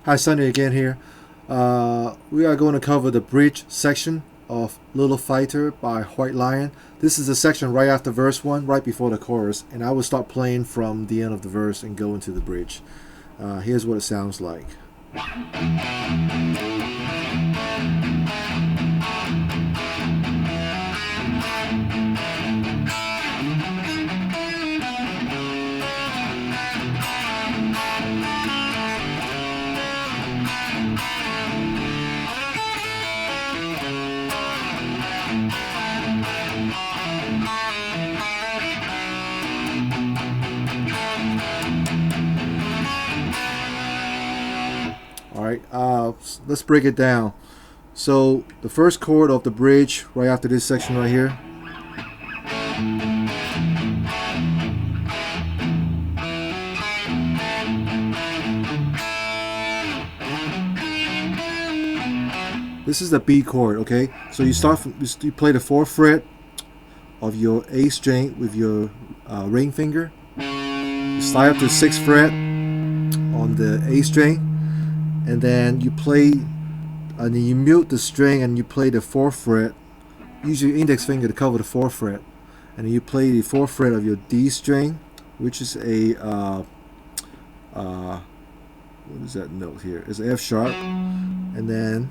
Hi, Sunny again here. We are going to cover the bridge section of Little Fighter by White Lion. This is the section right after verse 1, right before the chorus, and I will start playing from the end of the verse and go into the bridge. Here's what it sounds like. Alright, let's break it down. So, the first chord of the bridge, right after this section right here, this is the B chord, okay? So you start from, you play the 4th fret of your A string with your ring finger. You slide up to the 6th fret on the A string, and then you play, and then you mute the string and you play the 4th fret. Use your index finger to cover the 4th fret, and then you play the 4th fret of your D string, which is a what is that note here? It's F sharp, and then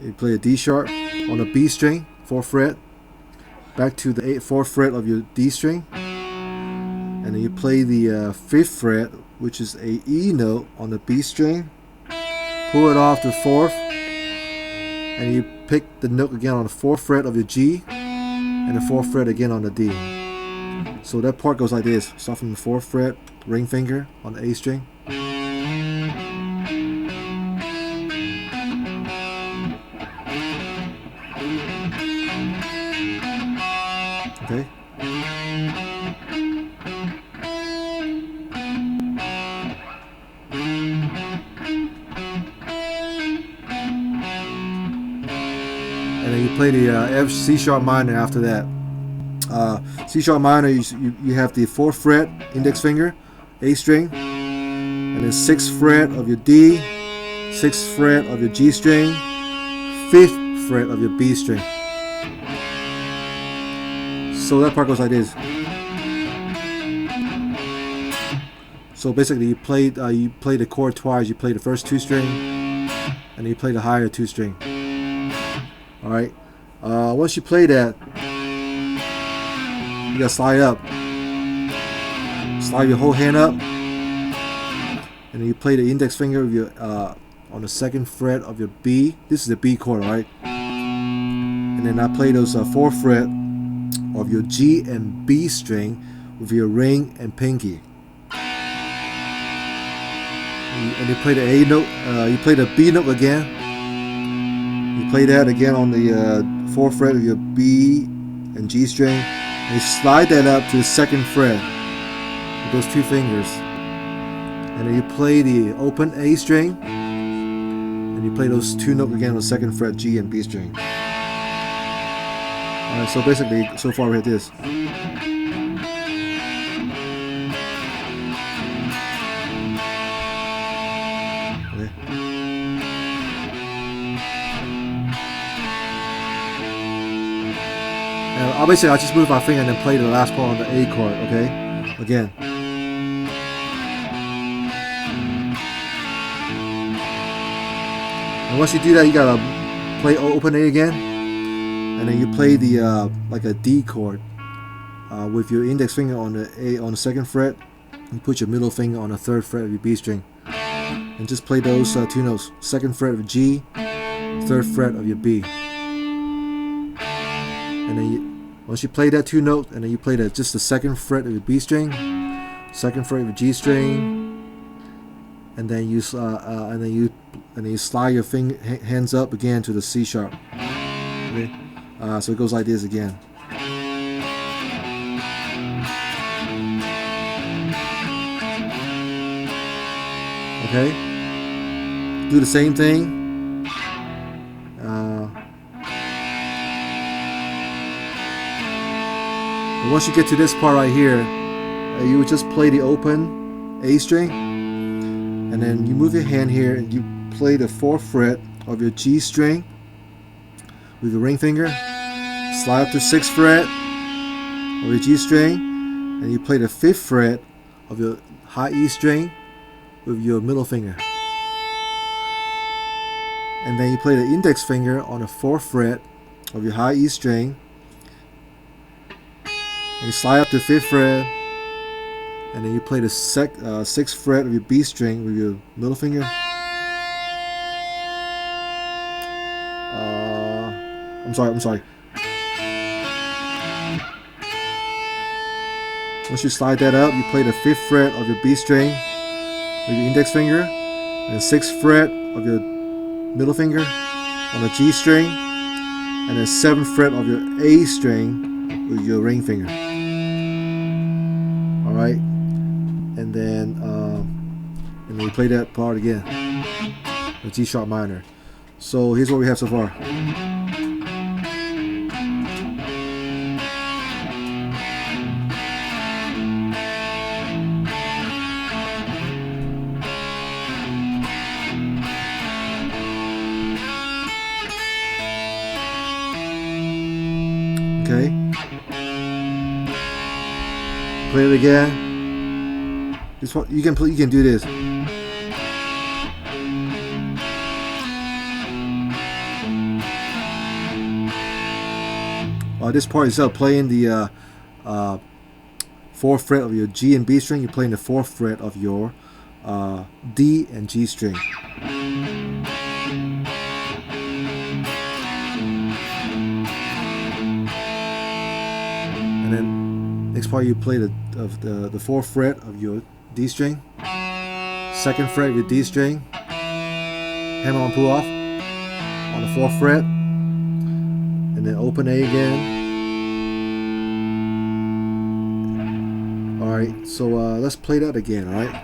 you play a D sharp on a B string, 4th fret, back to the 4th fret of your D string, and then you play the 5th fret, which is a E note on the B string, pull it off to 4th, and you pick the note again on the 4th fret of your G, and the 4th fret again on the D. So that part goes like this. Start from the 4th fret, ring finger on the A string. Okay. And then you play the C sharp minor after that. C sharp minor, you have the 4th fret, index finger, A string, and then 6th fret of your D, 6th fret of your G string, 5th fret of your B string. So that part goes like this. So basically, you play the chord twice. You play the first 2 string, and then you play the higher 2 string. All right. Once you play that, you gotta slide up. Slide your whole hand up, and then you play the index finger of your on the 2nd fret of your B. This is the B chord, right? And then I play those 4th fret of your G and B string with your ring and pinky. And you play the A note. You play the B note again. You play that again on the 4th fret of your B and G string, and you slide that up to the 2nd fret with those 2 fingers. And then you play the open A string, and you play those 2 notes again on the 2nd fret G and B string. Alright, so basically, so far we had this. Okay. And basically, I just move my finger and then play the last part on the A chord, okay? Again. And once you do that, you gotta play open A again, and then you play the like a D chord with your index finger on the A on the 2nd fret. You put your middle finger on the 3rd fret of your B string, and just play those 2 notes: 2nd fret of G, 3rd fret of your B. And then once you play that 2 notes, and then you play just the 2nd fret of your B string, 2nd fret of your G string, and then you slide your hands up again to the C sharp. Okay, so it goes like this again. Okay, do the same thing. Once you get to this part right here, you would just play the open A string, and then you move your hand here and you play the 4th fret of your G string with your ring finger, slide up to 6th fret of your G string, and you play the 5th fret of your high E string with your middle finger. And then you play the index finger on the 4th fret of your high E string, and you slide up to 5th fret, and then you play the 6th fret of your B string with your middle finger. I'm sorry. Once you slide that up, you play the 5th fret of your B string with your index finger, and the 6th fret of your middle finger on the G string, and the 7th fret of your A string with your ring finger. Alright, and then you play that part again, the G sharp minor. So here's what we have so far. Okay. Play it again. This one, you can do this. This part is playing the 4th fret of your G and B string. You're playing the 4th fret of your D and G string. And then next part you play the 4th fret of your D string, 2nd fret of your D string, hammer on, pull off on the 4th fret, and then open A again. Alright, so let's play that again, alright?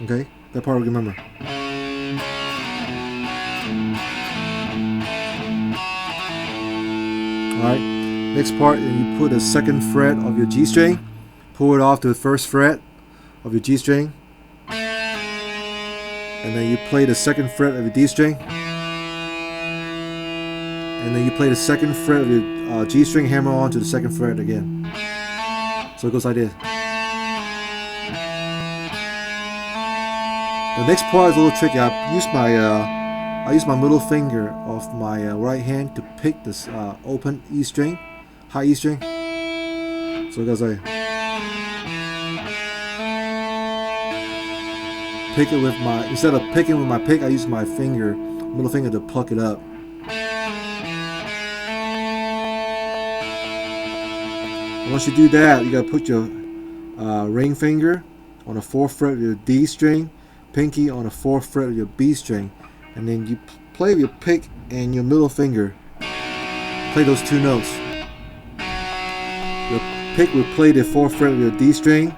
Okay, that part we remember. Alright, next part, you put the 2nd fret of your G string, pull it off to the 1st fret of your G string, and then you play the 2nd fret of your D string, and then you play the 2nd fret of your G string, hammer on to the 2nd fret again. So it goes like this. The next part is a little tricky. I use my middle finger of my right hand to pick this open E string, high E string. So it goes like, pick it with my, instead of picking with my pick, I use my finger, middle finger, to pluck it up. And once you do that, you gotta put your ring finger on the 4th fret of your D string, pinky on the 4th fret of your B string, and then you play with your pick and your middle finger. Play those 2 notes. Your pick will play the 4th fret of your D string,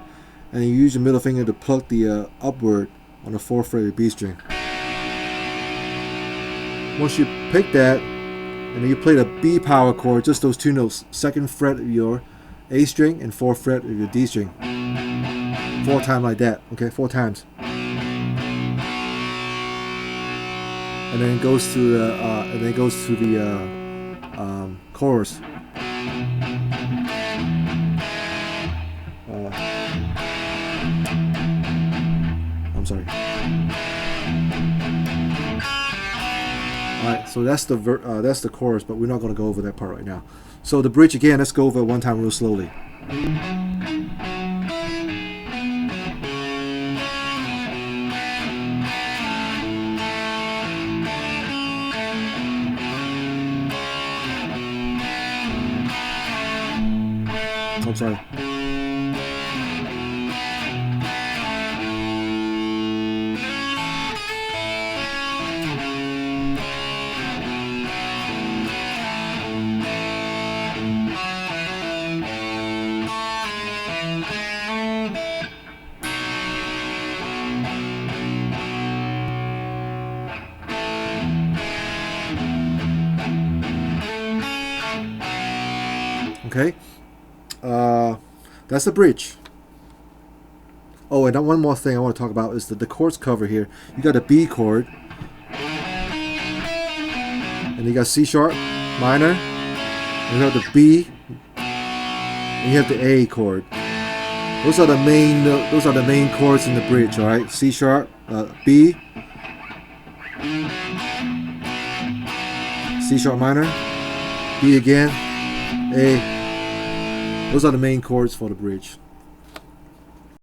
and you use your middle finger to pluck the upward on the 4th fret of your B string. Once you pick that, and then you play the B power chord, just those 2 notes, 2nd fret of your A string and 4th fret of your D string. 4 times like that, okay, 4 times. And then it goes to the chorus. I'm sorry. All right, so that's the chorus, but we're not going to go over that part right now. So the bridge again. Let's go over it one time real slowly. I'm sorry. Okay, that's the bridge. Oh, and one more thing I want to talk about is the chords cover here. You got a B chord, and you got C sharp minor, and you have the B, and you have the A chord. Those are the main chords in the bridge. All right, C sharp, B, C sharp minor, B again, A. Those are the main chords for the bridge.